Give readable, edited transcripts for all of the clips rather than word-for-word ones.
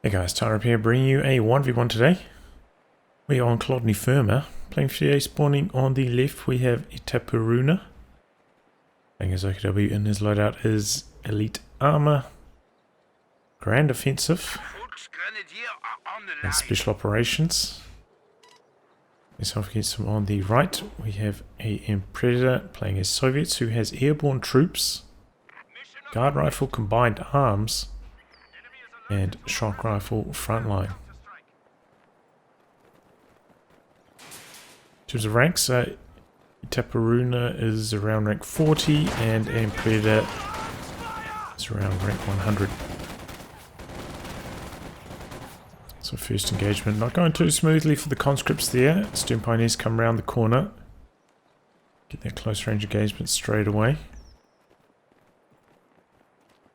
Hey guys, Tyler here, bringing you a 1v1 today. We are on Kholodny Ferma, playing CA. Spawning on the left we have Itaperuna. Playing as OKW, and his loadout is Elite Armor, Grand Offensive, and Special Operations. Myself against him on the right, we have a Predator playing as Soviets, who has airborne troops, Guard Rifle combined arms, and Shock Rifle frontline. In terms of ranks, Itaperuna is around rank 40 and Predator is around rank 100. So first engagement not going too smoothly for the conscripts there. Stern Pioneers come around the corner. Get that close range engagement straight away.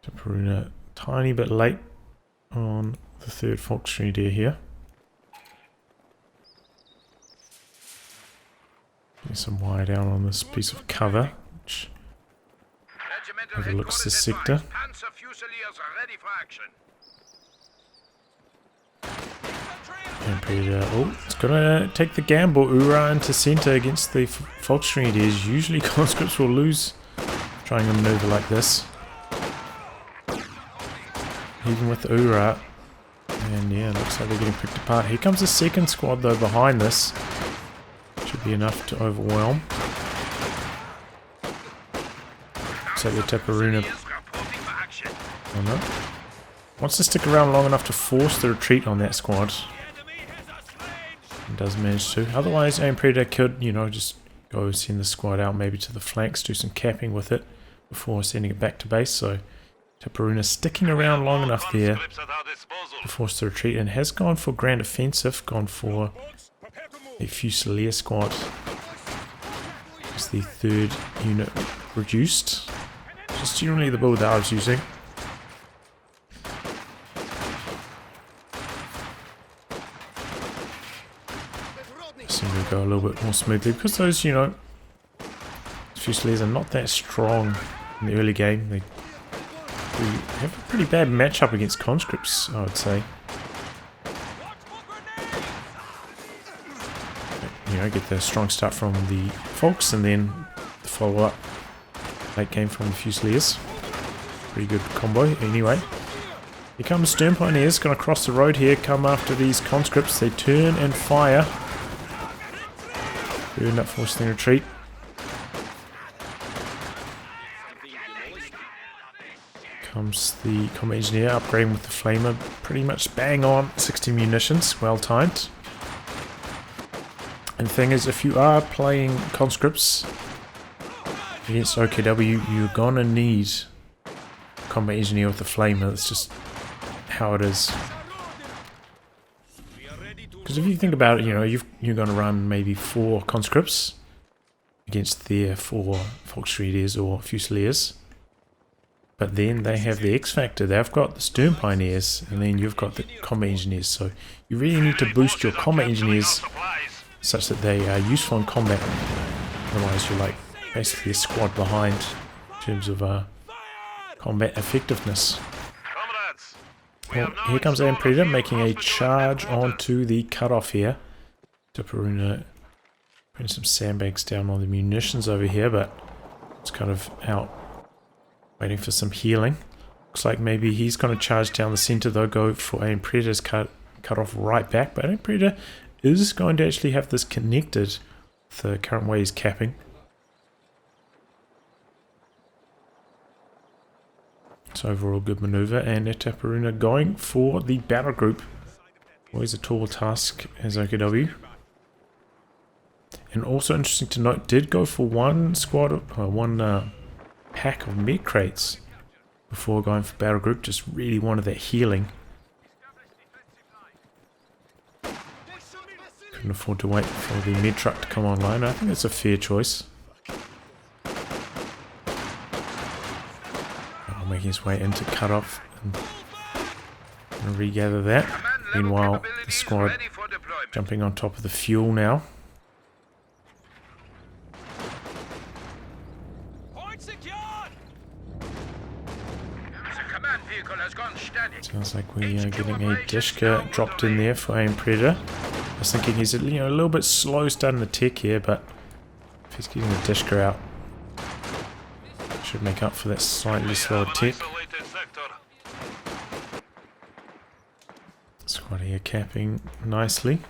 Itaperuna tiny bit late on the third Volksgrenadier here. Getting some wire down on this piece of cover, which overlooks this sector. And it's gonna take the gamble. Ura into centre against the Volksgrenadiers. Usually conscripts will lose trying a maneuver like this. Even with Ura, and yeah, looks like they're getting picked apart. Here comes the second squad though behind this. Should be enough to overwhelm. Looks like the Itaperuna, oh no, wants to stick around long enough to force the retreat on that squad. And does manage to. Otherwise, Predator could, you know, just go send the squad out maybe to the flanks, do some capping with it before sending it back to base. So Itaperuna sticking around long enough there to force the retreat, and has gone for Grand Offensive, gone for a Fusilier squad. It's the third unit reduced. Just generally the build that I was using. Seem to go a little bit more smoothly because those, you know, Fusiliers are not that strong in the early game. They have a pretty bad matchup against conscripts, I would say. You know, get the strong start from the Volks and then the follow-up late game from the Fusiliers. Pretty good combo. Anyway, here comes Stern Pioneers, going to cross the road here, come after these conscripts. They turn and fire. They end up forcing the retreat. Comes the combat engineer, upgrading with the flamer, pretty much bang on, 60 munitions, well timed. And the thing is, if you are playing conscripts against OKW, you're gonna need combat engineer with the flamer. That's just how it is. Because if you think about it, you know, you're gonna run maybe 4 conscripts against their 4 Volksgrenadiers or Fusiliers. But then they have the X factor. They've got the Stern Pioneers, and then you've got the combat engineers. So you really need to boost your combat engineers such that they are useful in combat. Otherwise, you're like basically a squad behind in terms of combat effectiveness. Well, here comes Predator making a charge onto the cutoff here. Itaperuna putting some sandbags down on the munitions over here, but it's kind of out. Waiting for some healing. Looks like maybe he's going to charge down the center though, go for Predator's cut off right back, but Predator is going to actually have this connected with the current way he's capping. It's overall good maneuver, and Itaperuna going for the battle group. Always a tall task as OKW. And also interesting to note, did go for one squad, pack of med crates before going for battle group. Just really wanted that healing. Couldn't afford to wait for the med truck to come online. I think that's a fair choice. Making his way into cutoff and regather that. Meanwhile, the squad jumping on top of the fuel now. Sounds like we are getting a Dishka dropped in there for aim predator. I was thinking he's a little bit slow starting the tech here, but if he's getting the Dishka out, should make up for that slightly slower tech. Squad here capping nicely.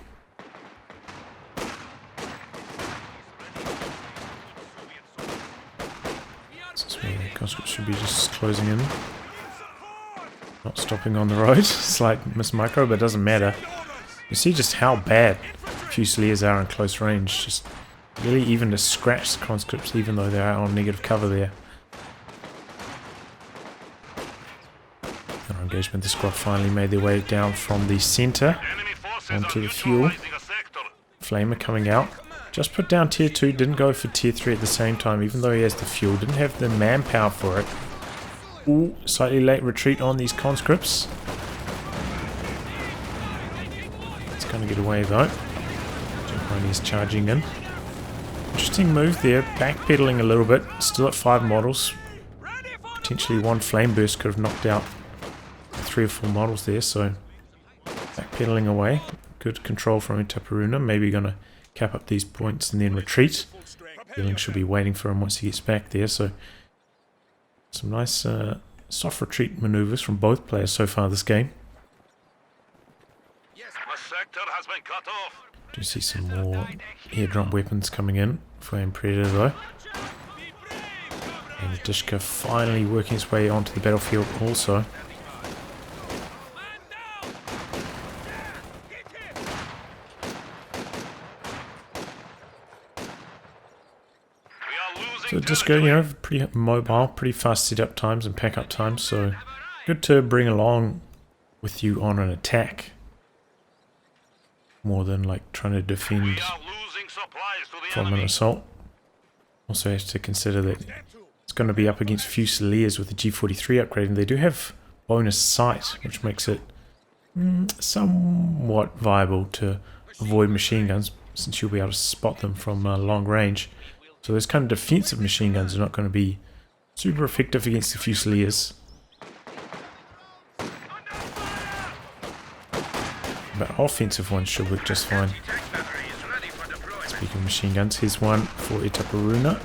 Conscript should be just closing in. Not stopping on the road. Slight miss micro, but it doesn't matter. You see just how bad Fusiliers are in close range. Just really even to scratch the conscripts, even though they're on negative cover there. Our engagement, the squad finally made their way down from the center onto the fuel. Flamer coming out. Just put down tier 2, didn't go for tier 3 at the same time, even though he has the fuel, didn't have the manpower for it. Ooh, slightly late retreat on these conscripts. It's going to get away though. Japan is charging in. Interesting move there, backpedaling a little bit, still at 5 models. Potentially one flame burst could have knocked out 3 or 4 models there, so backpedaling away. Good control from Itaperuna, maybe going to cap up these points and then retreat. Feeling should be waiting for him once he gets back there, so some nice soft retreat maneuvers from both players so far this game. Do see some more airdrop weapons coming in for Predator though. And Dishka finally working his way onto the battlefield also. So Dishka, pretty mobile, pretty fast setup times and pack up times, so good to bring along with you on an attack. More than like trying to defend from an assault. Also have to consider that it's going to be up against Fusiliers with the G43 upgrade, and they do have bonus sight, which makes it somewhat viable to avoid machine guns, since you'll be able to spot them from long range. So those kind of defensive machine guns are not going to be super effective against the Fusiliers. But offensive ones should work just fine. Speaking of machine guns, here's one for Itaperuna.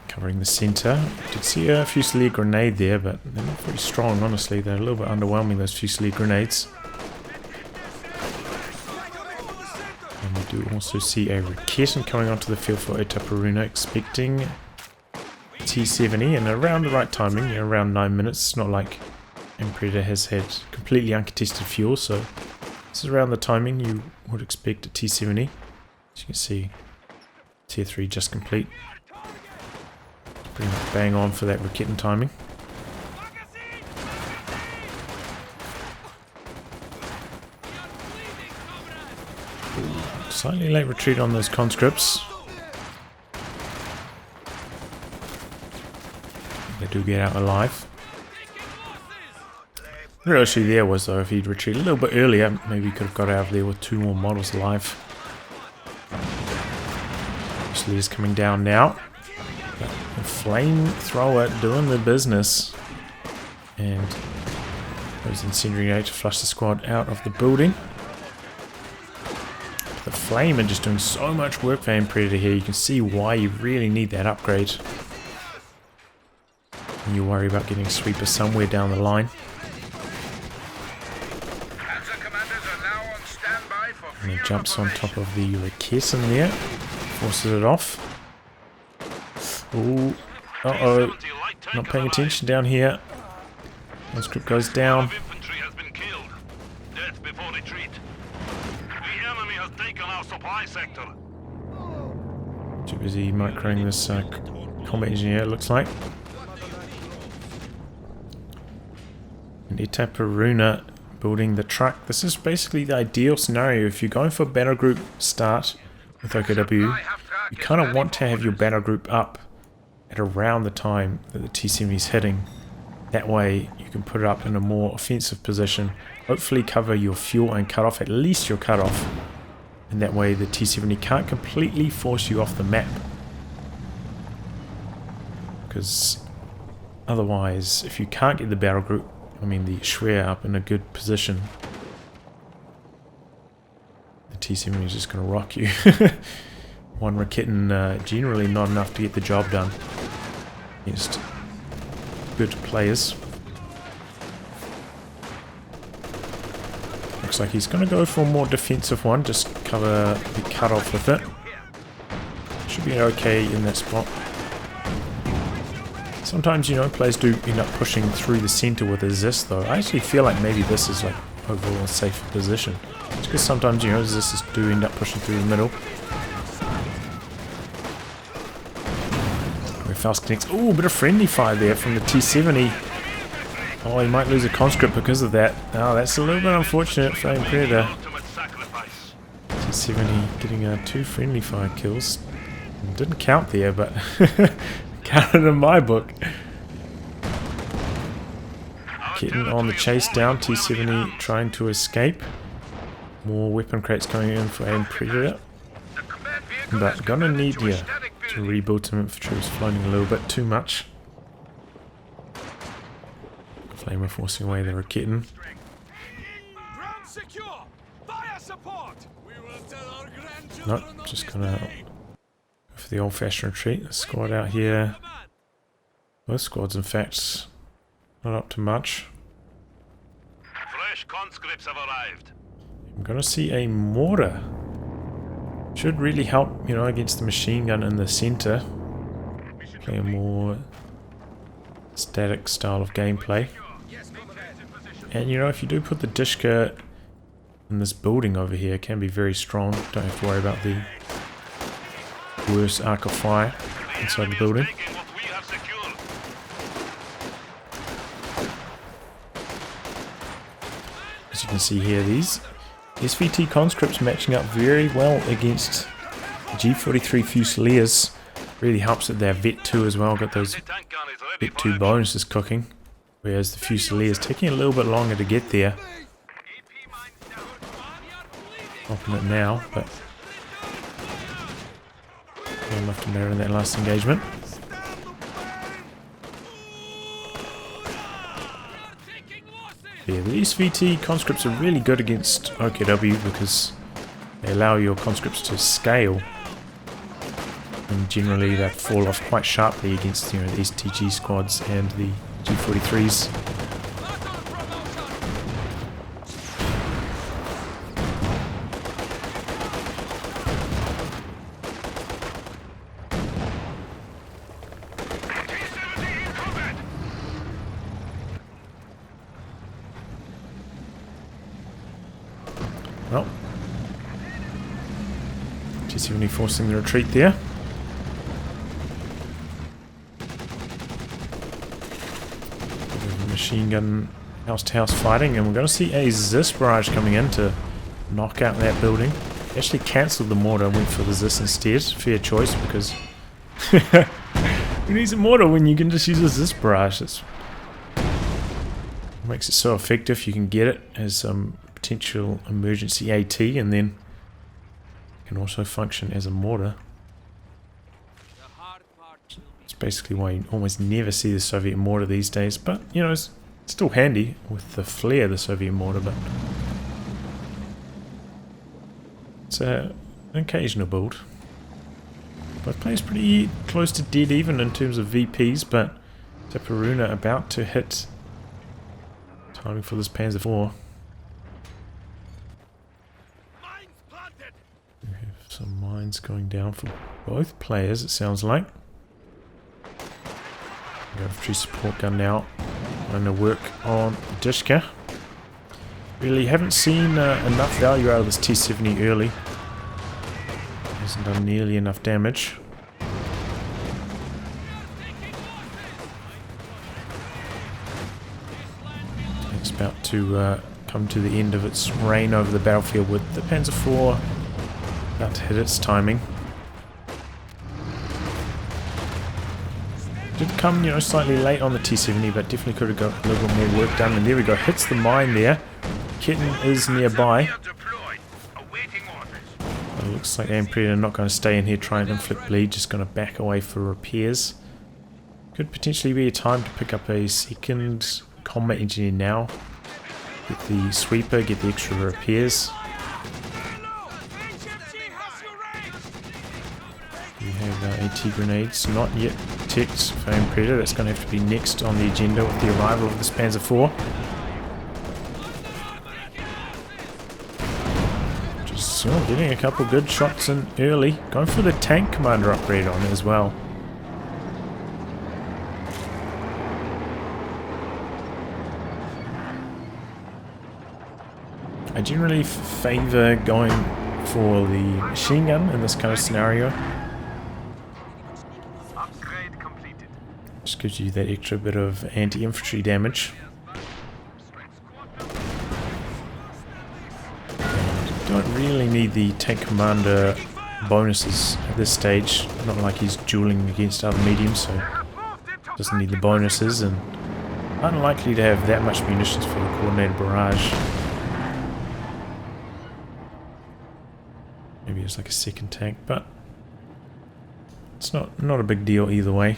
Covering the center. Did see a Fusilier grenade there, but they're not very strong, honestly. They're a little bit underwhelming, those Fusilier grenades. And we do also see a Raketin coming onto the field for Itaperuna, expecting T70, and around the right timing, around 9 minutes. It's not like Predator has had completely uncontested fuel, so this is around the timing you would expect a T70. As you can see, tier 3 just complete. Pretty much bang on for that Raketin timing. Slightly late retreat on those conscripts. They do get out alive. The real issue there was, though, if he'd retreated a little bit earlier, maybe he could have got out of there with 2 more models alive. Actually, is coming down now. The flamethrower doing the business. And those incendiary grenades to flush the squad out of the building. The flame are just doing so much work for Predator here. You can see why you really need that upgrade. And you worry about getting a sweeper somewhere down the line. And he jumps on top of the Raketin there. Forces it off. Ooh. Uh-oh. Not paying attention down here. Conscript goes down. Too busy microing this combat engineer, it looks like. And Itaperuna building the truck. This is basically the ideal scenario. If you're going for battle group start with OKW, you kind of want to have your battle group up at around the time that the T70 is hitting. That way you can put it up in a more offensive position, hopefully cover your fuel and cut off at least your cutoff. And that way the T70 can't completely force you off the map. Because otherwise, if you can't get the battle group, I mean the Schwer up in a good position, the T-70 is just going to rock you. One Raketen generally not enough to get the job done against good players. Looks like he's going to go for a more defensive one, just cover the cutoff with it. Should be okay in that spot. Sometimes, you know, players do end up pushing through the center with a Zis though. I actually feel like maybe this is like overall a safer position. Just because sometimes, you know, Zis do end up pushing through the middle. Where Faust connects. Ooh, a bit of friendly fire there from the T-70. Oh, he might lose a conscript because of that. Oh, that's a little bit unfortunate for Predator. T-70 getting 2 friendly fire kills. Didn't count there, but counted in my book. Getting on the chase down, T-70 trying to escape. More weapon crates coming in for Predator. But gonna need here to rebuild some infantry. It's floating a little bit too much. Flamer forcing away the Raketen. Nope, just gonna go for the old-fashioned retreat. The squad out here. Both squads, in fact, not up to much. Fresh conscripts have arrived. I'm gonna see a mortar. Should really help, you know, against the machine gun in the center. Play a more static style of gameplay. And you know, if you do put the Dishka in this building over here, it can be very strong. Don't have to worry about the worst arc of fire inside the building. As you can see here, these SVT conscripts matching up very well against G43 Fusiliers. Really helps that they're Vet 2 as well. Got those Vet 2 bonuses cooking. Whereas the Fusiliers taking a little bit longer to get there. Open it now, but not enough to matter in that last engagement. Yeah, the SVT conscripts are really good against OKW because they allow your conscripts to scale. And generally they fall off quite sharply against, you know, the STG squads and the G43s. Well, G70 forcing the retreat there. Machine gun house to house fighting, and we're going to see a Zis barrage coming in to knock out that building. Actually cancelled the mortar and went for the Zis instead. Fair choice, because who needs a mortar when you can just use a Zis barrage? It makes it so effective. You can get it as some potential emergency AT, and then can also function as a mortar. It's basically why you almost never see the Soviet mortar these days, but you know, it's still handy with the flare of the Soviet mortar, but it's an occasional build. Both players pretty close to dead even in terms of VPs, but Itaperuna about to hit timing for this Panzer IV. We have some mines going down for both players, it sounds like. Infantry support gun now. Going to work on Dishka. Really haven't seen enough value out of this T-70 early. Hasn't done nearly enough damage. It's about to come to the end of its reign over the battlefield with the Panzer IV about to hit its timing. Did come, you know, slightly late on the T-70, but definitely could have got a little bit more work done. And there we go, hits the mine there. Kitten is nearby. But it looks like Predator not going to stay in here try and inflict bleed, just going to back away for repairs. Could potentially be a time to pick up a second combat engineer now. Get the sweeper, get the extra repairs. We have AT grenades, not yet ticked for Predator. That's going to have to be next on the agenda with the arrival of this Panzer IV. Just getting a couple good shots in early. Going for the tank commander upgrade on it as well. I generally favour going for the machine gun in this kind of scenario. Upgrade completed. Just gives you that extra bit of anti-infantry damage. And you don't really need the tank commander bonuses at this stage. Not like he's dueling against other mediums, so doesn't need the bonuses, and unlikely to have that much munitions for the coordinated barrage. Maybe it's like a second tank, but it's not a big deal either way.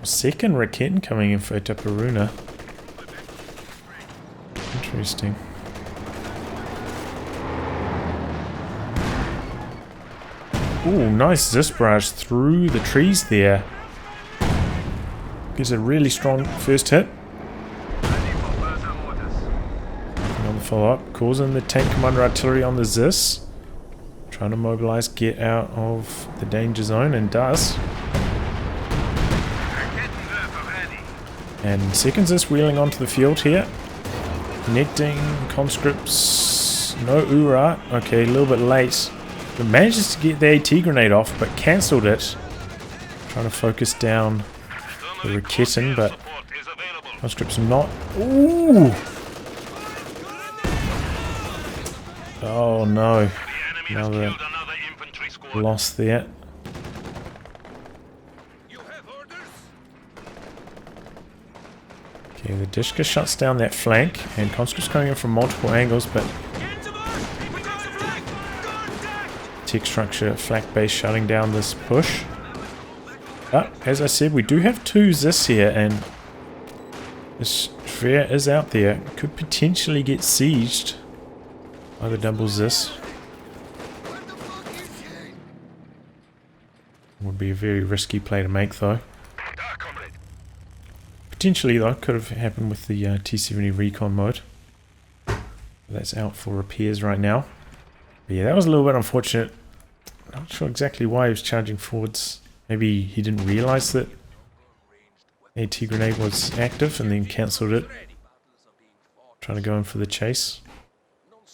Second Raketten coming in for Itaperuna. Interesting. Ooh, nice Zis barrage through the trees there. Gives a really strong first hit. Another follow-up, causing the tank commander artillery on the Zis. Trying to mobilize, get out of the danger zone, and does. And second Zis wheeling onto the field here. Connecting conscripts. No URA. Okay, a little bit late. But manages to get the AT grenade off, but cancelled it. Trying to focus down the Raketten, but conscripts not. Ooh! Oh no. Another loss there. Okay, the Dishka shuts down that flank, and conscripts coming in from multiple angles, but tech structure, flak base shutting down this push. But as I said, we do have two Zis here, and this Freya is out there. Could potentially get sieged by the double Zis. Would be a very risky play to make, though. Potentially, though, could have happened with the T-70 recon mode. That's out for repairs right now. But yeah, that was a little bit unfortunate. Not sure exactly why he was charging forwards. Maybe he didn't realize that AT grenade was active and then cancelled it. Trying to go in for the chase.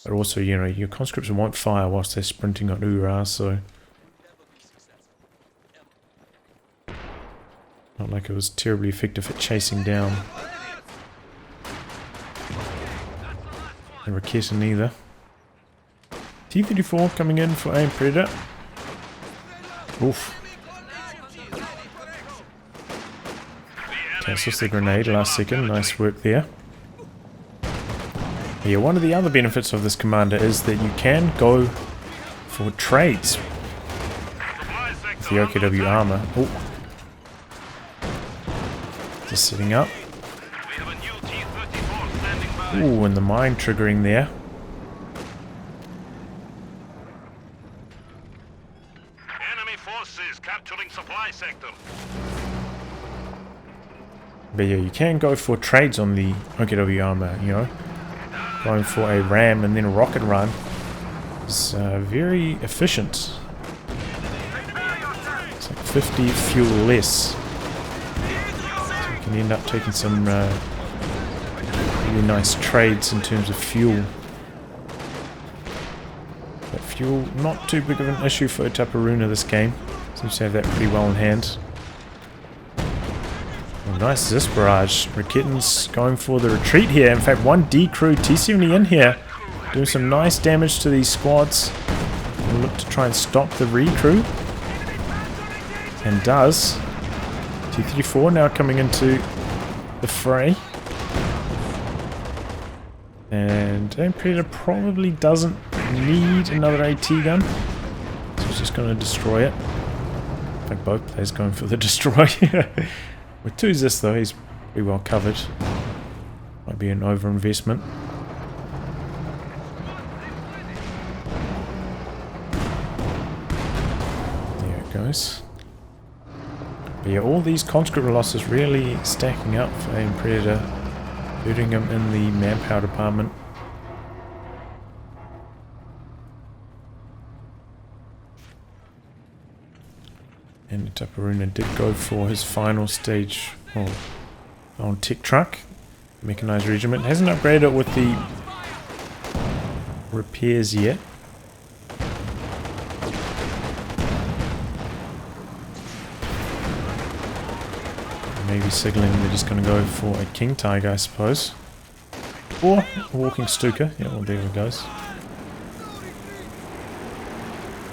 But also, you know, your conscripts won't fire whilst they're sprinting on URA, so not like it was terribly effective at chasing down the Raketten either. T-34 coming in for aim Predator. Oof. Cancels the grenade last second. Nice work there. Yeah, one of the other benefits of this commander is that you can go for trades with the OKW armor. Oh. Just sitting up. Ooh, and the mine triggering there. Enemy forces capturing supply sector. But yeah, you can go for trades on the OKW armor, you know. Going for a ram and then a rocket run is very efficient. It's like 50 fuel less. So you can end up taking some really nice trades in terms of fuel. But fuel, not too big of an issue for Itaperuna this game. Seems to have that pretty well in hand. Oh, nice Zis barrage. Raketten's going for the retreat here. In fact, one D crew T-70 in here, doing some nice damage to these squads. We'll look to try and stop the recrew. And does. T-34 now coming into the fray. And Predator probably doesn't need another AT gun. So he's just going to destroy it. I think both players going for the destroy. With 2 this though, he's pretty well covered. Might be an over-investment. There it goes. But yeah, all these conscript losses really stacking up for Alien Predator, hurting him in the manpower department. And Itaperuna did go for his final stage on tech truck. Mechanized regiment. Hasn't upgraded it with the repairs yet. Maybe signaling they're just going to go for a King Tiger, I suppose. Or a Walking Stuka. Yeah, well, there it goes.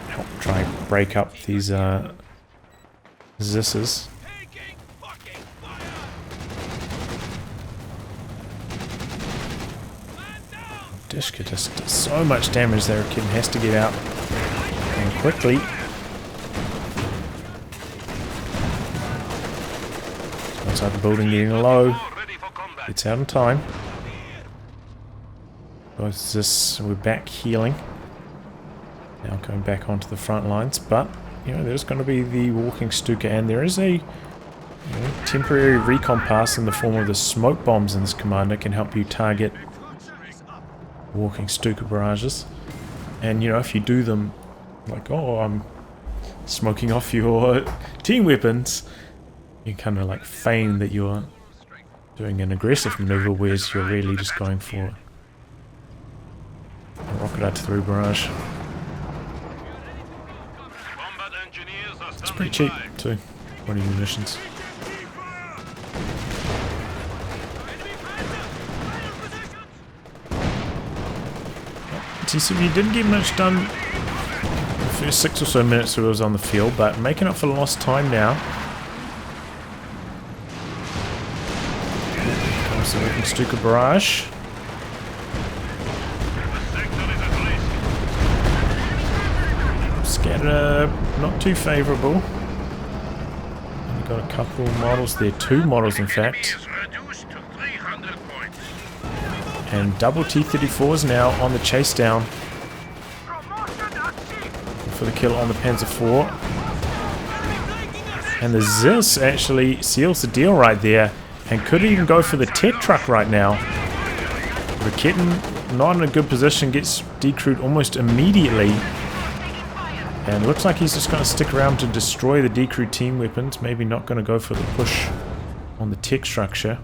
Help try and break up these Zisses. Dishka just does so much damage there. Kid has to get out and quickly. Outside the building, getting low. Gets out in time. Both this, we're back healing. Now going back onto the front lines, but you know there's going to be the Walking Stuka, and there is a temporary recon pass in the form of the smoke bombs in this commander can help you target Walking Stuka barrages. And you know, if you do them like, oh, I'm smoking off your team weapons, you kind of like feign that you're doing an aggressive maneuver, whereas you're really just going for a rocket artillery barrage. It's pretty cheap too, 20 munitions. So you didn't get much done the first 6 or so minutes where it was on the field, but making up for lost time now. Comes the Walking Stuka barrage. Scatter, not too favourable. Only got a couple models there, 2 models in fact. And double T-34s now on the chase down for the kill on the Panzer IV. And the Zis actually seals the deal right there and could even go for the tech truck right now. Raketin not in a good position, gets decrewed almost immediately. And it looks like he's just going to stick around to destroy the decrewed team weapons. Maybe not going to go for the push on the tech structure.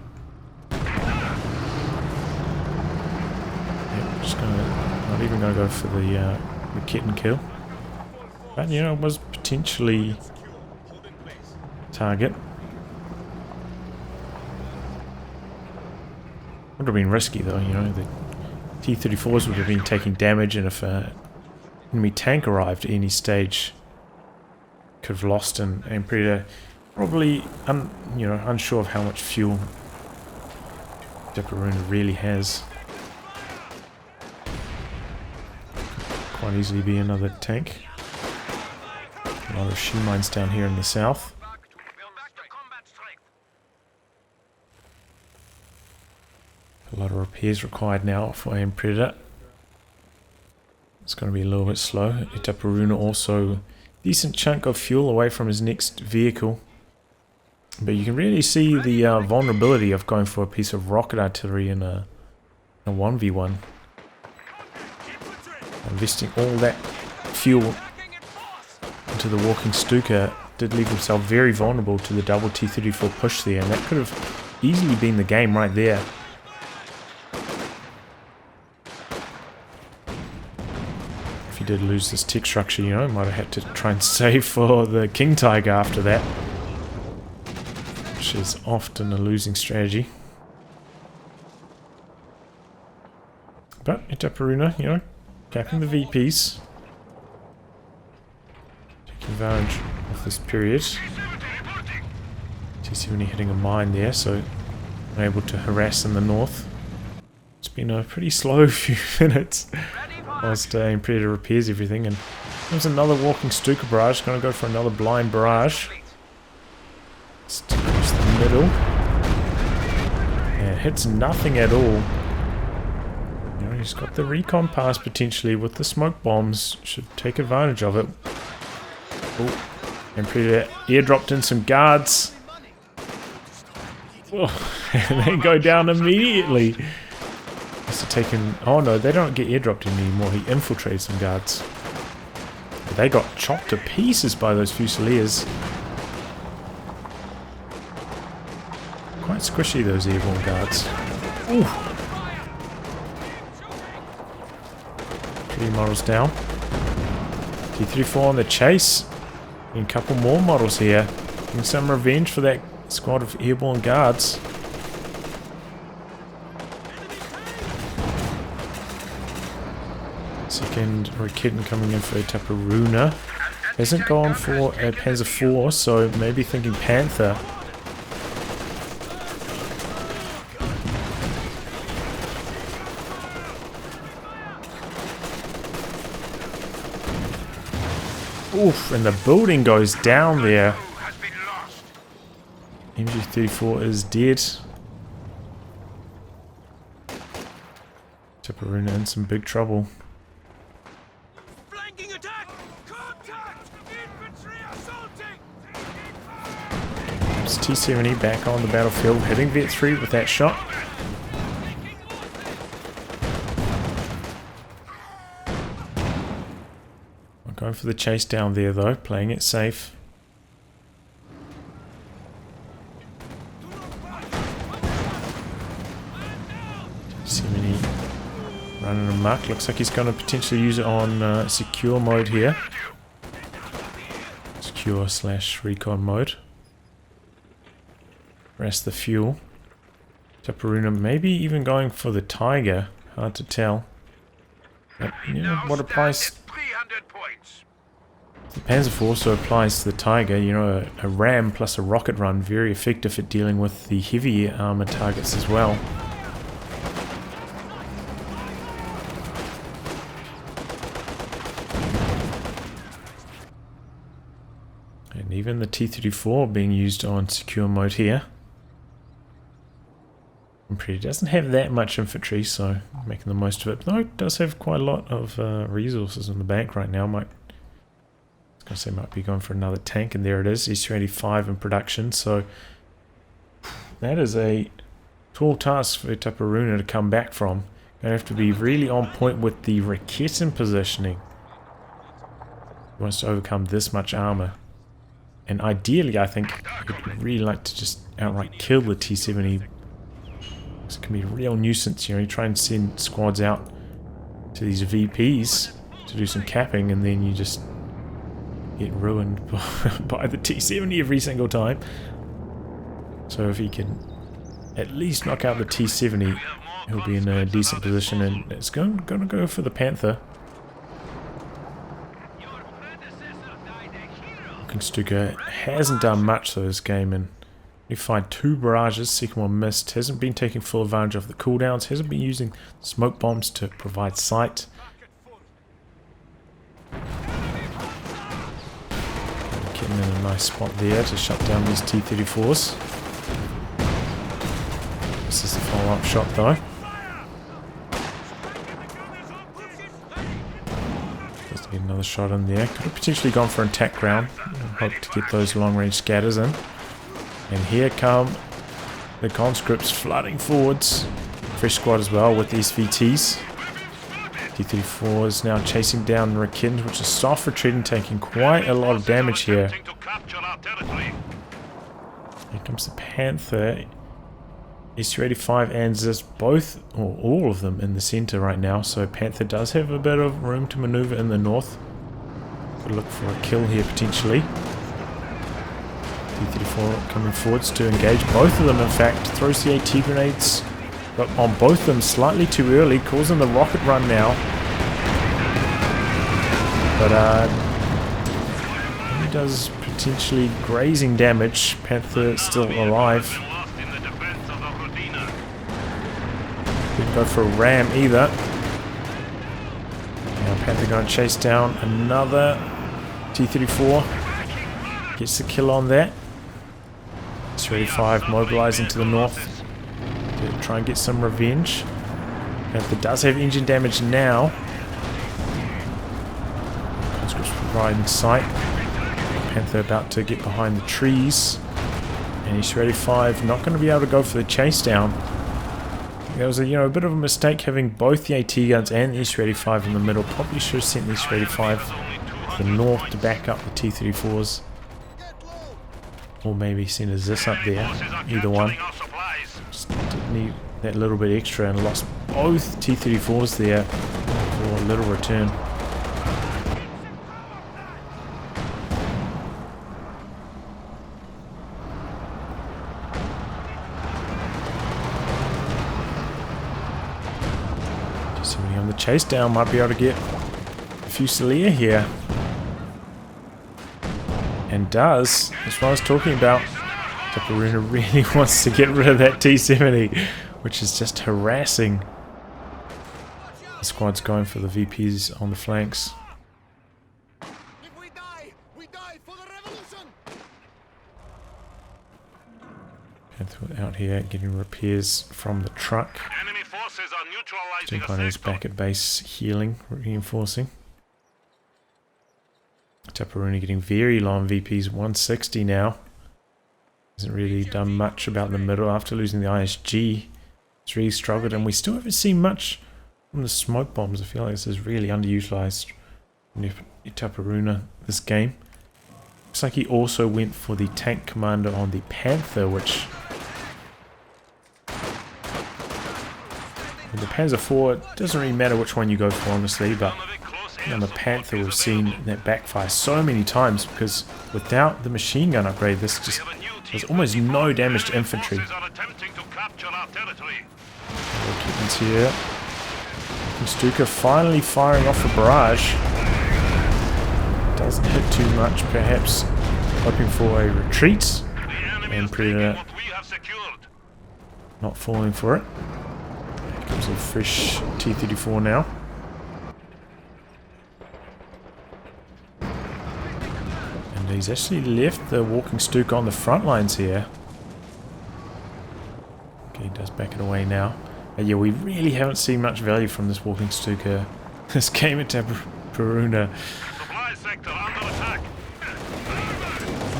Not even going to go for the kitten kill. But, you know, it was potentially target. Would have been risky though, you know. The T-34s would have been taking damage, and if an enemy tank arrived at any stage, could have lost an Predator. Probably, unsure of how much fuel Itaperuna really has. Quite easily be another tank. A lot of machine mines down here in the south. A lot of repairs required now for AM Predator. It's going to be a little bit slow. Itaperuna also decent chunk of fuel away from his next vehicle. But you can really see the vulnerability of going for a piece of rocket artillery in a 1v1. Investing all that fuel into the Walking Stuka did leave himself very vulnerable to the double T-34 push there, and that could have easily been the game right there. If he did lose this tech structure, you know, might have had to try and save for the King Tiger after that, which is often a losing strategy. But Itaperuna, you know, capping the VPs, taking advantage of this period. T-70 hitting a mine there, so able to harass in the north. It's been a pretty slow few minutes whilst Predator repairs everything, and There's another walking Stuka barrage. Going to go for another blind barrage. Just across the middle. And hits nothing at all. You know, he's got the recon pass potentially with the smoke bombs. Should take advantage of it. Oh, and Predator airdropped in some guards. Oh, and they go down immediately. Must have taken... Oh no, they don't get airdropped in anymore. He infiltrated some guards. But they got chopped to pieces by those Fusiliers. Quite squishy, those airborne guards. Ooh. 3 models down. T-34 on the chase. And a couple more models here. Getting some revenge for that squad of airborne guards. Second Raketen coming in for Itaperuna. Hasn't gone for a Panzer IV, so maybe thinking Panther. Oof, and the building goes down there. MG34 is dead. Itaperuna in some big trouble. Flanking attack! Contact! Infantry assaulting! It's T-70 back on the battlefield, hitting Vet 3 with that shot. Going for the chase down there though, playing it safe. T-70 running amok. Looks like he's going to potentially use it on secure mode here. Secure / recon mode. Rest the fuel. Itaperuna maybe even going for the Tiger. Hard to tell. But, you know, what applies... The Panzer IV also applies to the Tiger, you know, a ram plus a rocket run, very effective at dealing with the heavy armor targets as well. And even the T-34 being used on secure mode here. It doesn't have that much infantry, so making the most of it. Though it does have quite a lot of resources in the bank right now. Might be going for another tank, and there it is, S-285 in production. So that is a tall task for Itaperuna to come back from. Going to have to be really on point with the Raketen positioning. He wants to overcome this much armor. And ideally, I think he'd really like to just outright kill the T-70. It can be a real nuisance, you know, you try and send squads out to these VPs to do some capping, and then you just get ruined by the T-70 every single time. So if he can at least knock out the T-70, he'll be in a decent position, and it's going to go for the Panther. Looking Stuka hasn't done much though this game, and he fired 2 barrages, second one missed, hasn't been taking full advantage of the cooldowns, hasn't been using smoke bombs to provide sight. Getting in a nice spot there to shut down these T-34s. This is the follow-up shot though. Just to get another shot in there. Could have potentially gone for an attack ground. Hope to get those long-range scatters in. And here come the conscripts flooding forwards. Fresh squad as well with these VTs. T-34 is now chasing down Raketen, which is soft retreating, taking quite a lot of damage here. Here comes the Panther. S-285 and Zis, both, or all of them, in the center right now. So Panther does have a bit of room to maneuver in the north. Could look for a kill here potentially. T-34 coming forwards to engage both of them. In fact, throws the AT grenades, but on both of them slightly too early, causing the rocket run now. But he does potentially grazing damage. Panther still alive. Didn't go for a ram either. Now Panther going to chase down another T-34. Gets the kill on that. S-35 mobilizing to the north to try and get some revenge. Panther does have engine damage now. Conscripts right in sight. Panther about to get behind the trees. And S-35 not going to be able to go for the chase down. There was a bit of a mistake having both the AT guns and the S-35 in the middle. Probably should have sent the S-35 to the north to back up the T-34s. Or maybe send a ZIS up there. Either one. Just did need that little bit extra and lost both T-34s there for a little return. Somebody on the chase down might be able to get a Fusilier here. And does. That's what I was talking about. Itaperuna really wants to get rid of that T-70, which is just harassing. The squad's going for the VPs on the flanks. If we die for the revolution. Panther out here getting repairs from the truck. Enemy forces are neutralizing Stimpine is back at base healing, reinforcing. Itaperuna getting very low on VPs, 160 now. Hasn't really done much about the middle after losing the ISG. It's really struggled, and we still haven't seen much from the smoke bombs. I feel like this is really underutilized in Itaperuna this game. Looks like he also went for the tank commander on the Panther, which... With the Panzer IV, it doesn't really matter which one you go for, honestly, but on the Panther we've seen that backfire so many times, because without the machine gun upgrade, there's almost no damage to infantry. Kittens here. Stuka finally firing off a barrage. Doesn't hit too much, perhaps hoping for a retreat. And Predator not falling for it. Here comes a fresh T-34 now. And he's actually left the walking Stuka on the front lines here. Okay, he does back it away now. But yeah, we really haven't seen much value from this walking Stuka this game at Itaperuna.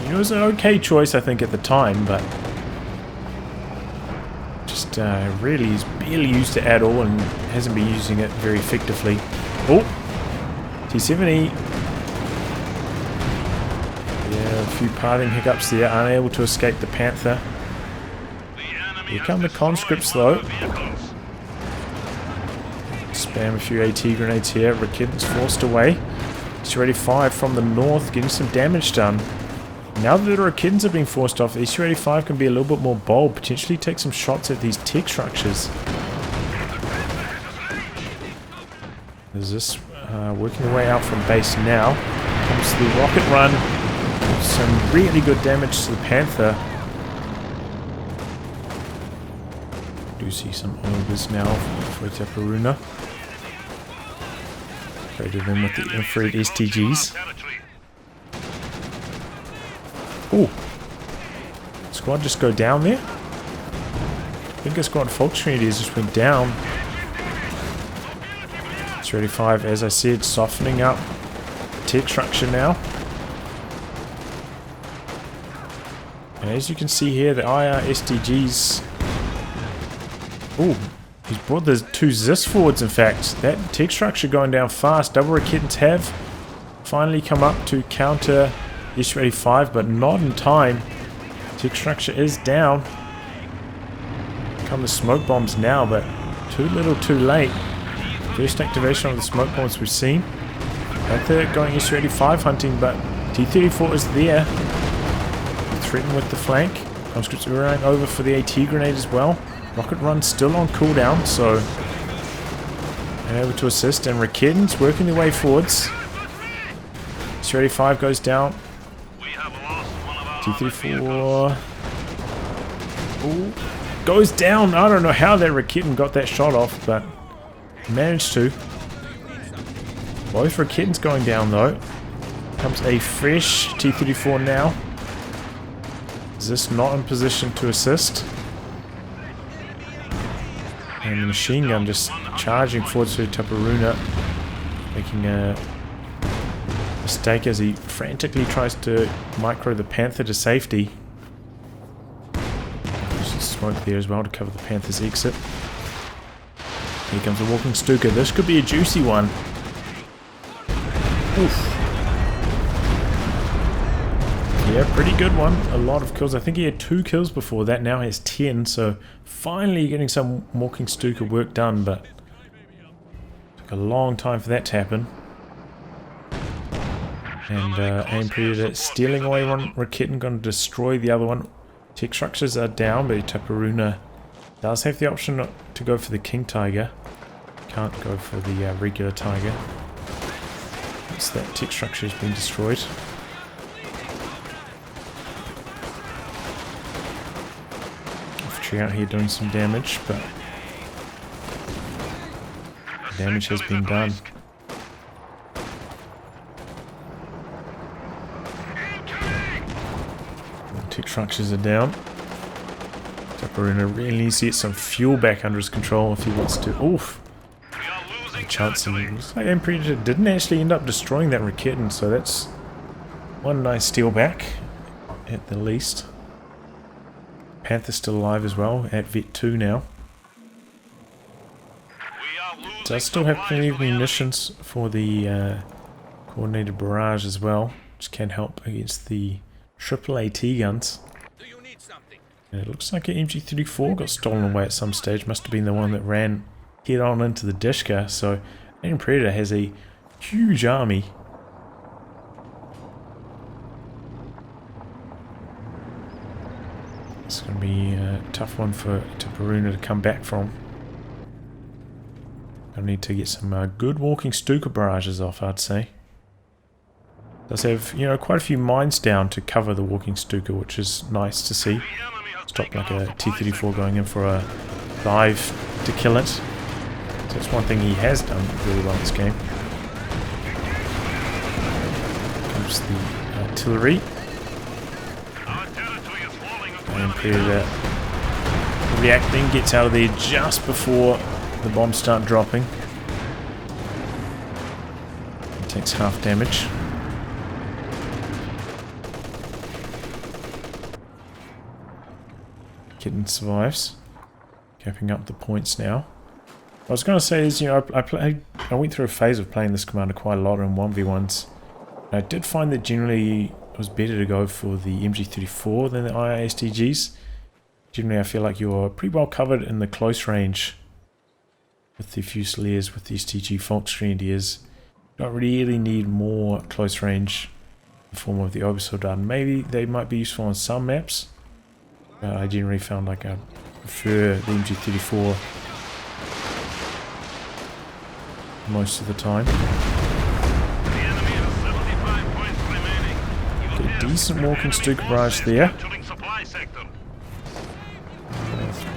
It was an okay choice, I think, at the time, but just really he's barely used it at all and hasn't been using it very effectively. Oh! T-70. Yeah, a few parting hiccups there, unable to escape the Panther. Here come the conscripts though. Spam a few AT grenades here. Rakit's forced away. S-35 from the north getting some damage done. Now that the Rakitans have been forced off, S-35 can be a little bit more bold, potentially take some shots at these tech structures. There's this working their way out from base now. Comes the rocket run. Some really good damage to the Panther. Do see some ogres now for Itaperuna. Traded them with the infrared STGs. Ooh. Squad just go down there? I think a squad of Volksgrenadiers just went down. S-35, as I said, softening up the tech structure now. And as you can see here, the IR STGs... Ooh, he's brought the two ZIS forwards, in fact. That tech structure going down fast. Double Rakitans have finally come up to counter S-35, but not in time. Tech structure is down. Come the smoke bombs now, but too little too late. First activation of the smoke bombs we've seen. Panther going S-35 hunting, but T-34 is there. Threatened with the flank. Conscripts are running over for the AT grenade as well. Rocket run still on cooldown, so able to assist, and Rakitans working their way forwards. S-35 goes down. T-34 goes down. I don't know how that Rakitan got that shot off, but managed to. Both Raketans going down though. Comes a fresh T-34 now. Is this not in position to assist? And the machine gun just charging forward to Itaperuna, making a mistake as he frantically tries to micro the Panther to safety. There's some smoke there as well to cover the Panther's exit. Here comes a walking Stuka. This could be a juicy one. Oof. Yeah, pretty good one. A lot of kills. I think he had 2 kills before that. Now he has 10. So finally getting some walking Stuka work done, but took a long time for that to happen. And aim predator stealing away one Raketin, going to destroy the other one. Tech structures are down, but Itaperuna does have the option to go for the King Tiger. Can't go for the regular Tiger. So that tech structure has been destroyed. Infantry out here doing some damage, but damage has been done. Tech structures are down. Itaperuna really needs to get some fuel back under his control if he wants to. Oof! Chance of looks like Aim Predator didn't actually end up destroying that Raketin, so that's one nice steal back at the least. Panther's still alive as well at Vet 2 now. Does still have plenty of munitions for the coordinated barrage as well, which can help against the triple AT guns. And it looks like an MG34 got stolen away at some stage. Must have been the one that ran head on into the Dishka. So Aim Predator has a huge army. It's going to be a tough one for Itaperuna to come back from. I need to get some good walking Stuka barrages off, I'd say. Does have, you know, quite a few mines down to cover the walking Stuka, which is nice to see. Stop like a T-34 going in for a dive to kill it. So that's one thing he has done really well in this game. Comes the artillery. And Predator reacting, gets out of there just before the bombs start dropping. He takes half damage. Kitten survives. Capping up the points now. I was going to say is, you know, I went through a phase of playing this commander quite a lot in 1v1s. And I did find that generally it was better to go for the MG34 than the IISTGs. Generally I feel like you're pretty well covered in the close range with the Fusiliers, with the STG Volksgrenadiers. You don't really need more close range in the form of the Obersoldaten. Maybe they might be useful on some maps. I generally found like I prefer the MG34 most of the time. Get a decent walking Stuka barrage there.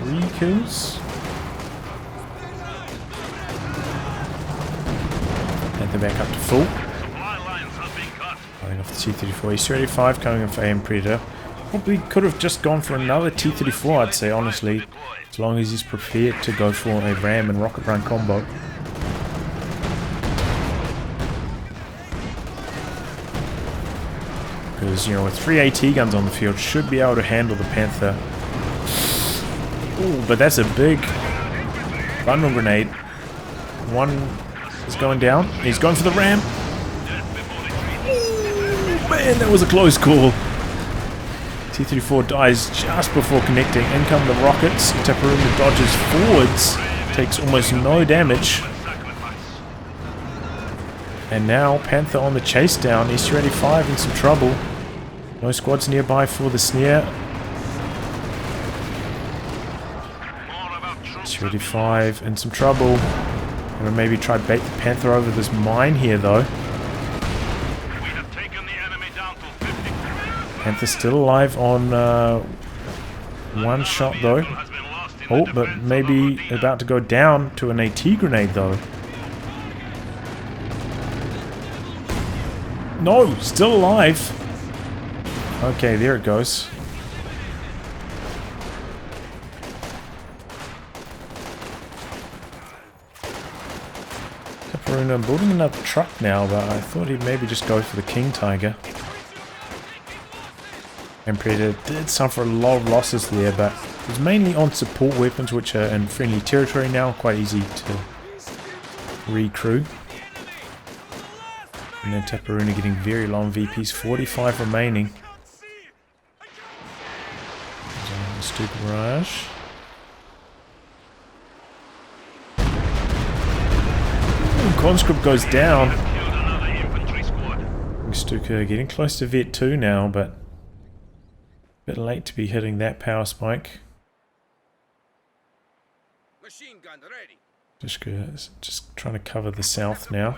3 kills. And they're back up to full. Going off the T-34. T-35 coming in for Aim Predator. Probably could have just gone for another T-34, I'd say, honestly. As long as he's prepared to go for a ram and rocket run combo. Because, you know, with 3 AT guns on the field, should be able to handle the Panther. Ooh, but that's a big bundle grenade. One is going down. He's going for the ram. Ooh, man, that was a close call. T-34 dies just before connecting. In come the rockets. Itaperuna dodges forwards. Takes almost no damage. And now Panther on the chase down. SU-85 in some trouble. No squads nearby for the snare. SU-85 in some trouble. Gonna maybe try bait the Panther over this mine here though. Panther still alive on one shot though. Oh, but maybe about to go down to an AT grenade though. No, still alive. Okay, there it goes. Itaperuna, I'm building another truck now, but I thought he'd maybe just go for the King Tiger. Emperor did suffer a lot of losses there, but it was mainly on support weapons, which are in friendly territory now, quite easy to recrew. And then Itaperuna getting very long VPs, 45 remaining. Stu barrage. Conscript goes down. Stuka getting close to Vet 2 now, but a bit late to be hitting that power spike. Machine gun ready. Just trying to cover the south now.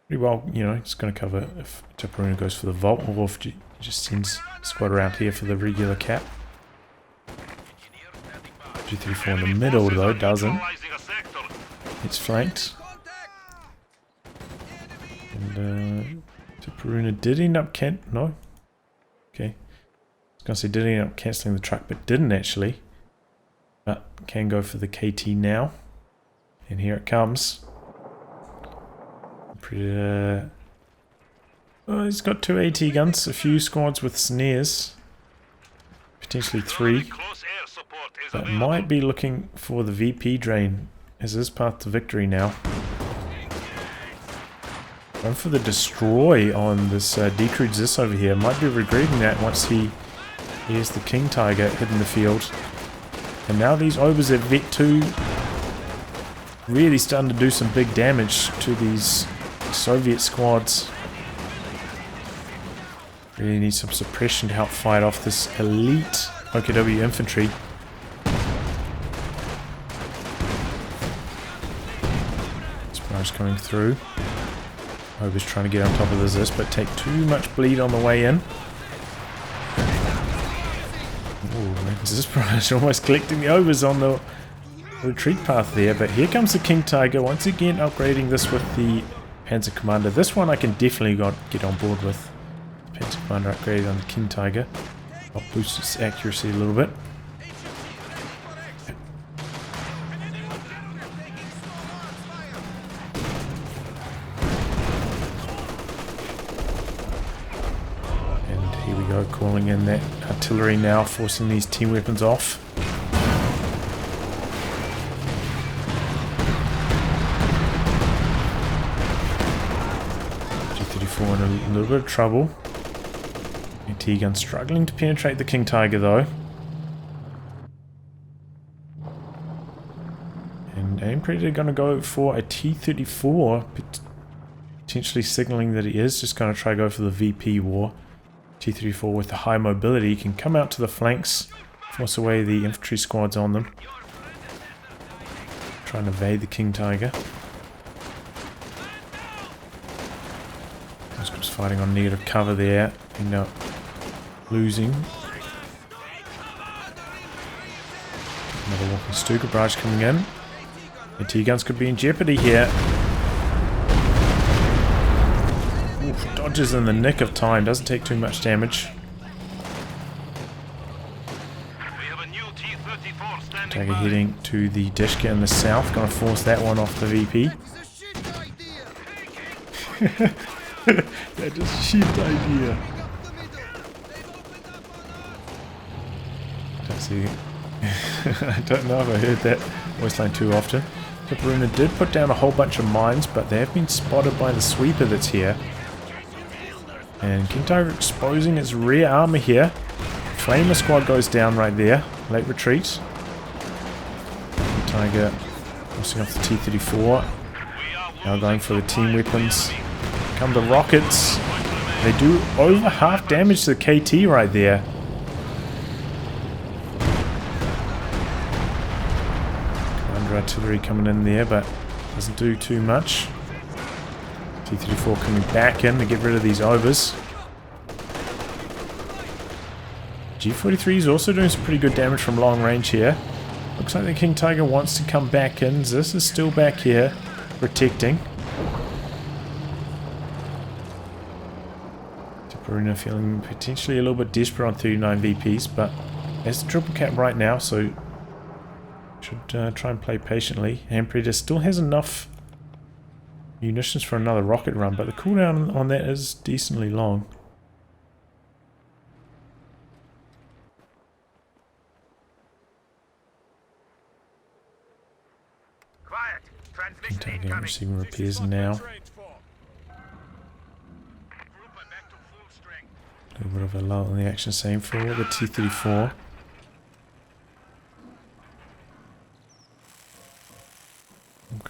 Pretty well, you know, it's going to cover if Itaperuna goes for the Vault, or if he just sends squad around here for the regular cap. G34 in the middle though doesn't. It's flanked. And Itaperuna did end up no? Okay. I was going to say did end up cancelling the truck, but didn't actually. But can go for the KT now. And here it comes. Oh, he's got 2 AT guns, a few squads with snares. Potentially 3. But might be looking for the VP drain as his path to victory now. Going for the destroy on this Decrude Zis over here. Might be regretting that once he hears the King Tiger hitting the field. And now these overs at Vet 2 really starting to do some big damage to these Soviet squads. Really need some suppression to help fight off this elite OKW infantry. Sparrows coming through. Overs trying to get on top of the Zis, but take too much bleed on the way in. Ooh, Zis almost collecting the overs on the retreat path there, but here comes the King Tiger once again, upgrading this with the Panzer Commander. This one I can definitely get on board with. Panzer Commander upgraded on the King Tiger. I'll boost its accuracy a little bit. And here we go, calling in that artillery now, forcing these team weapons off. In a little bit of trouble. AT gun struggling to penetrate the King Tiger though. And Aim Predator going to go for a T-34, potentially signaling that he is just going to try to go for the VP war. T-34 with the high mobility can come out to the flanks, force away the infantry squads on them. Trying to evade the King Tiger. Fighting on negative cover there, end up losing. Another walking Stuka barrage coming in. The T-guns could be in jeopardy here. Oof, dodges in the nick of time, doesn't take too much damage. Tiger heading to the Dishka in the south, gonna force that one off the VP. That is a shit idea. I don't know if I heard that voice line too often. Itaperuna did put down a whole bunch of mines, but they have been spotted by the sweeper that's here. And King Tiger exposing its rear armor here. Flamer squad goes down right there. Late retreat. King Tiger crossing off the T-34. Now going for the team weapons. Come the rockets. They do over half damage to the KT right there. Commander artillery coming in there, but doesn't do too much. T-34 coming back in to get rid of these overs. G43 is also doing some pretty good damage from long range here. Looks like the King Tiger wants to come back in. This is still back here, protecting. Itaperuna feeling potentially a little bit desperate on 39 VPs, but has the triple cap right now, so should try and play patiently. Emperor still has enough munitions for another rocket run, but the cooldown on that is decently long. Quiet. Transmission Again, incoming. receiving repairs now. Group back to full strength. A little bit of a lull in the action, same for the T-34.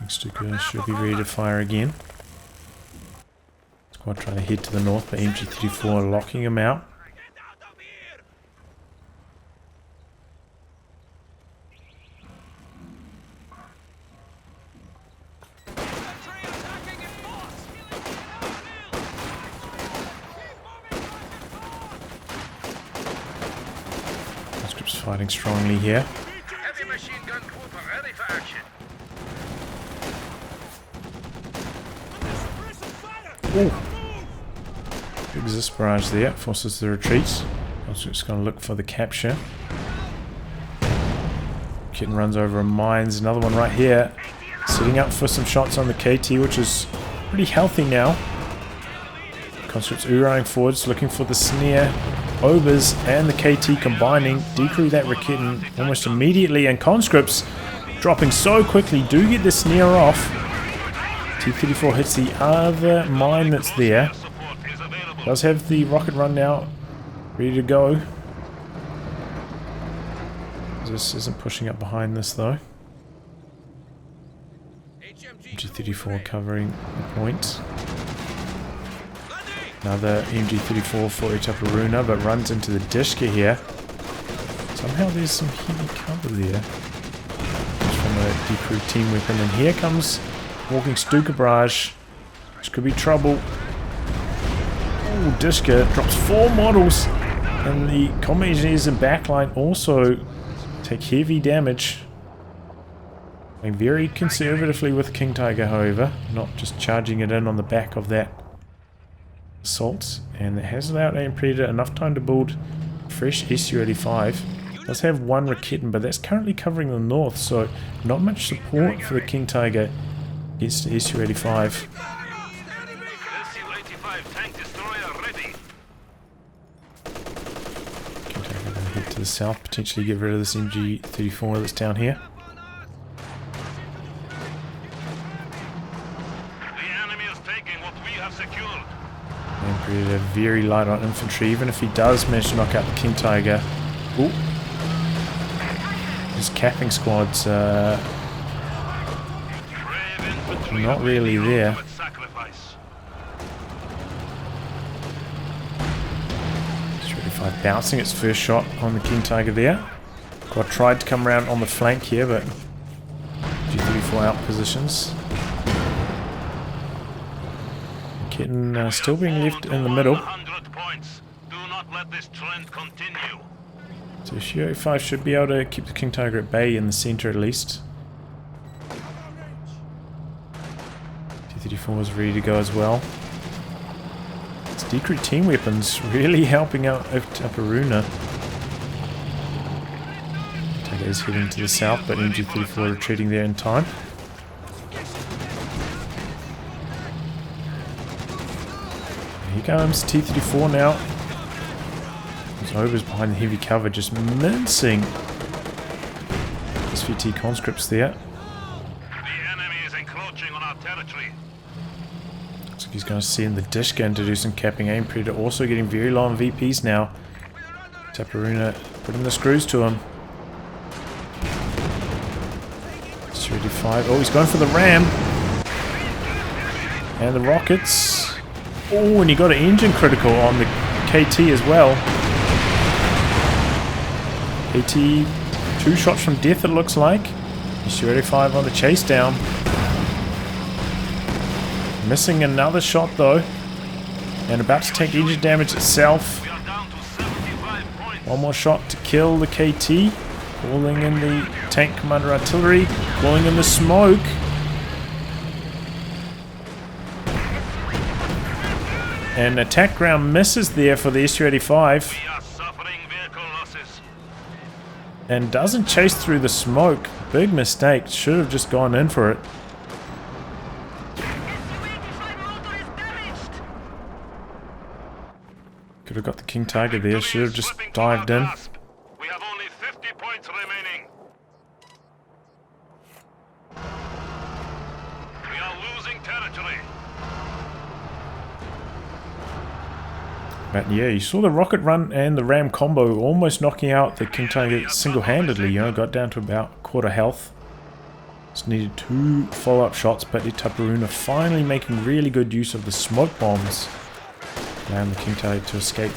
Stuka should be ready to fire again. Squad trying to head to the north, but MG-34 are locking him out. Get out of here! Infantry attacking in force! Conscripts fighting strongly here. Heavy machine gun group are ready for action. Ooh. Big Zis barrage there, forces the retreat. Conscripts going to look for the capture. Kitten runs over a mines, another one right here. Setting up for some shots on the KT, which is pretty healthy now. Conscripts ooh-rowing forwards, looking for the snare. Obers and the KT combining, decrew that Raketen almost immediately, and conscripts dropping so quickly do get the snare off. T-34 hits the other mine that's there. Does have the rocket run now ready to go. This isn't pushing up behind this though. MG-34 covering the point. Another MG-34 for Itaperuna, but runs into the Dishka here. Somehow there's some heavy cover there. Just from a decrew team weapon, and here comes walking Stuka barrage. This could be trouble. Oh, Dishka drops 4 models, and the combat engineers and backline also take heavy damage. Playing very conservatively with King Tiger, however, not just charging it in on the back of that assault, and it has allowed AM Predator enough time to build fresh SU-85. Does have one Raketen, but that's currently covering the north, so not much support for the King Tiger against the SU-85. SU-85 tank destroyer ready. King Tiger going to head to the south, potentially get rid of this MG-34 that's down here. The enemy is taking what we have secured. AM Predator very light on infantry, even if he does manage to knock out the King Tiger. Ooh. His capping squad's not really there. SU-85 bouncing its first shot on the King Tiger there. Quad tried to come around on the flank here, but G-34 out positions. Kitten still being left in the middle. 100 points. Do not let this trend continue. So SU-85 should be able to keep the King Tiger at bay in the centre at least. T-34 is ready to go as well. It's decrew team weapons really helping out Itaperuna. Tiger is heading to the south, but MG-34 retreating there in time. Here comes T-34 now. Overs behind the heavy cover, just mincing SVT conscripts there. The enemy is encroaching on our territory. Looks like he's going to send the Dishka in to do some capping. AM Predator also getting very low on VPs now. Itaperuna putting the screws to him. SU-85. Oh, he's going for the ram. And the rockets. Oh, and he got an engine critical on the KT as well. KT, 2 shots from death it looks like. SU-85 on the chase down. Missing another shot though. And about to take engine damage itself. We are down to 75 points. One more shot to kill the KT. Calling in the tank commander artillery. Calling in the smoke. And attack ground misses there for the SU-85. We are suffering vehicle losses. And doesn't chase through the smoke. Big mistake. Should have just gone in for it. Could have got the King Tiger there. Should have just dived in. We have only 50 points remaining. We are losing territory. But yeah, you saw the rocket run and the ram combo almost knocking out the King Tiger single-handedly. You know, got down to about quarter health. Just needed 2 follow-up shots, but Itaperuna finally making really good use of the smoke bombs. Allowing the King Tiger to escape.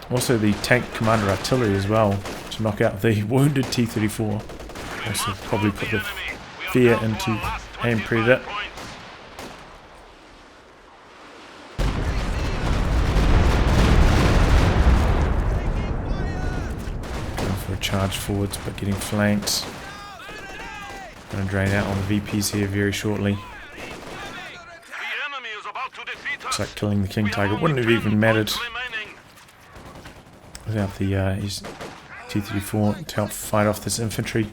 Also the tank commander artillery as well to knock out the wounded T-34. Also probably put the fear into aim predator. Going for a charge forwards but getting flanked. Going to drain out on the VPs here very shortly. Looks like killing the King Tiger wouldn't have even mattered without the his T-34 to help fight off this infantry.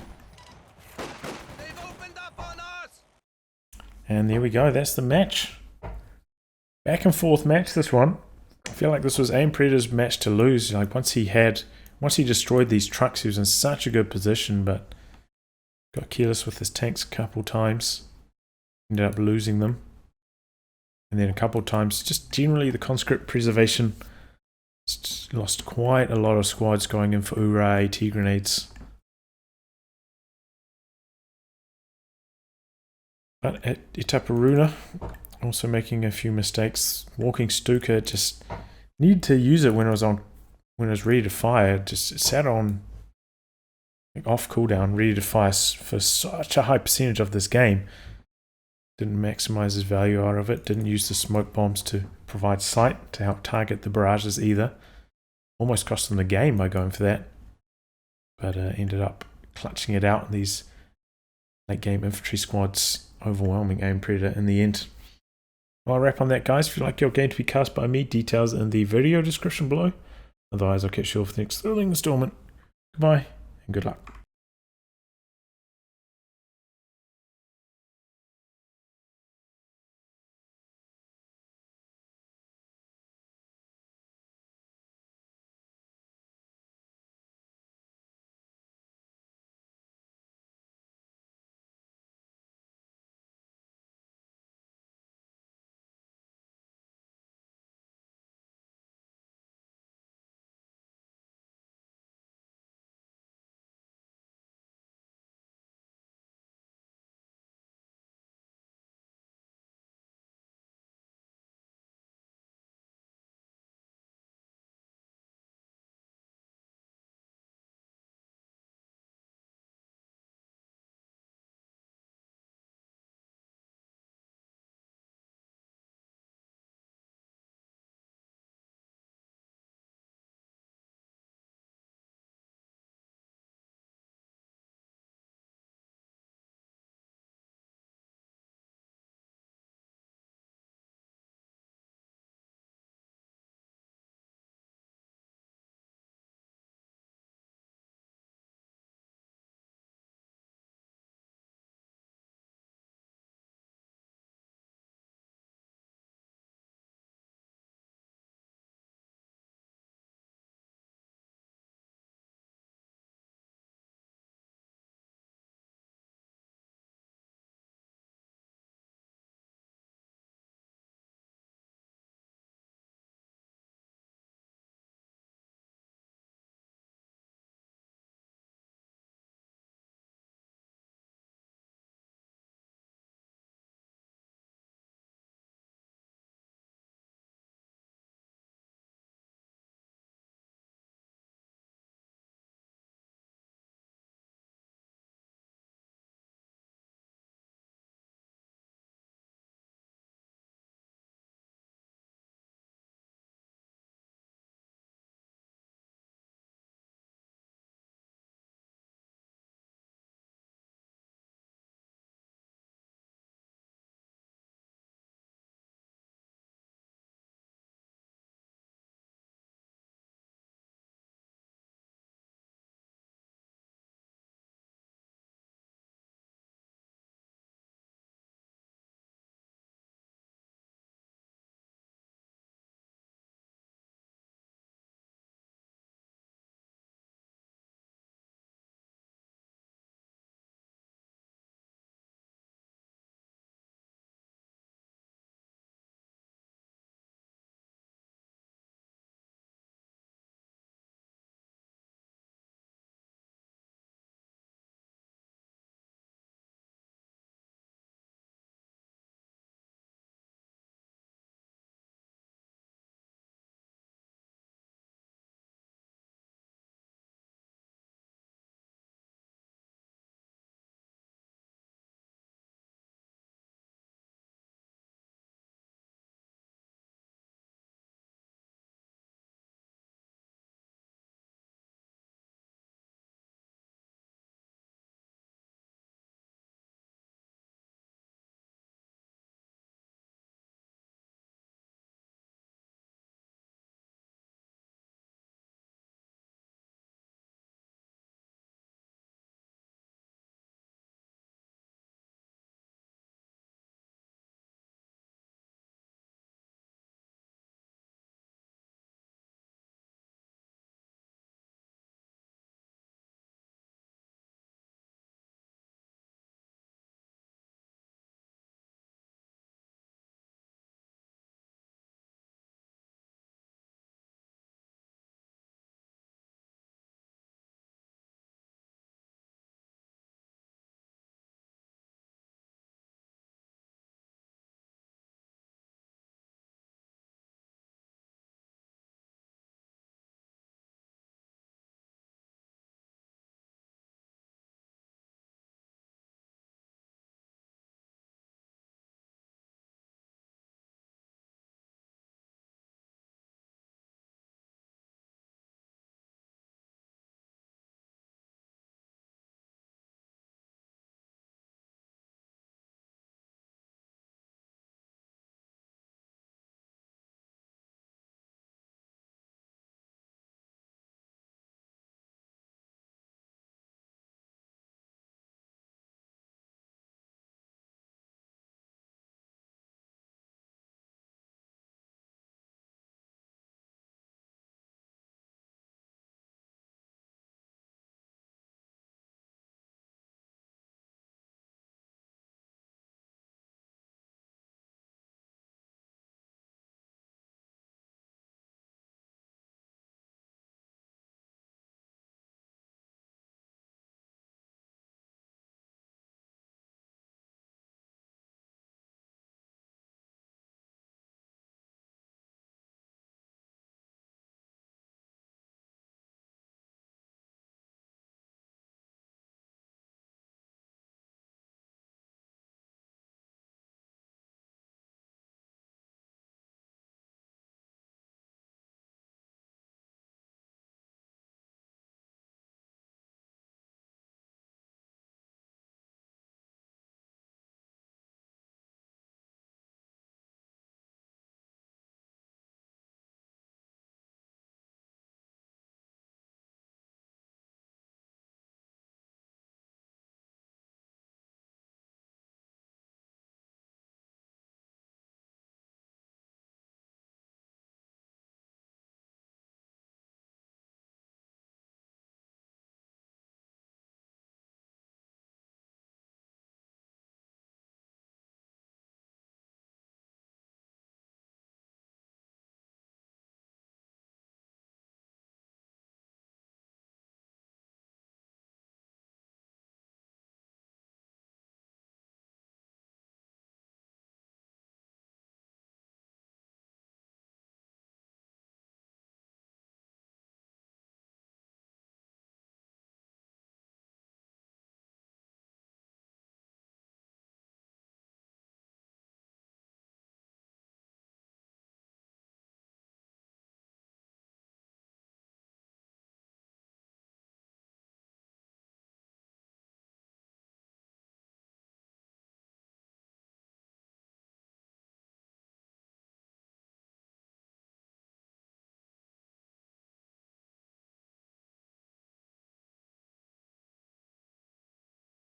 And there we go, that's the match. Back and forth match, this one. I feel like this was Aim Predator's match to lose. Like once he destroyed these trucks, he was in such a good position, but got careless with his tanks a couple times. Ended up losing them. And then a couple of times, just generally the conscript preservation. Lost quite a lot of squads going in for Ura AT grenades. But at Itaperuna, also making a few mistakes. Walking Stuka just needed to use it when it was ready to fire. Just sat on off cooldown, ready to fire for such a high percentage of this game. Didn't maximize his value out of it. Didn't use the smoke bombs to provide sight to help target the barrages either. Almost cost them the game by going for that. But ended up clutching it out. These late game infantry squads overwhelming Aim Predator in the end. Well, I'll wrap on that, guys. If you'd like your game to be cast by me, details in the video description below. Otherwise, I'll catch you all for the next thrilling installment. Goodbye and good luck.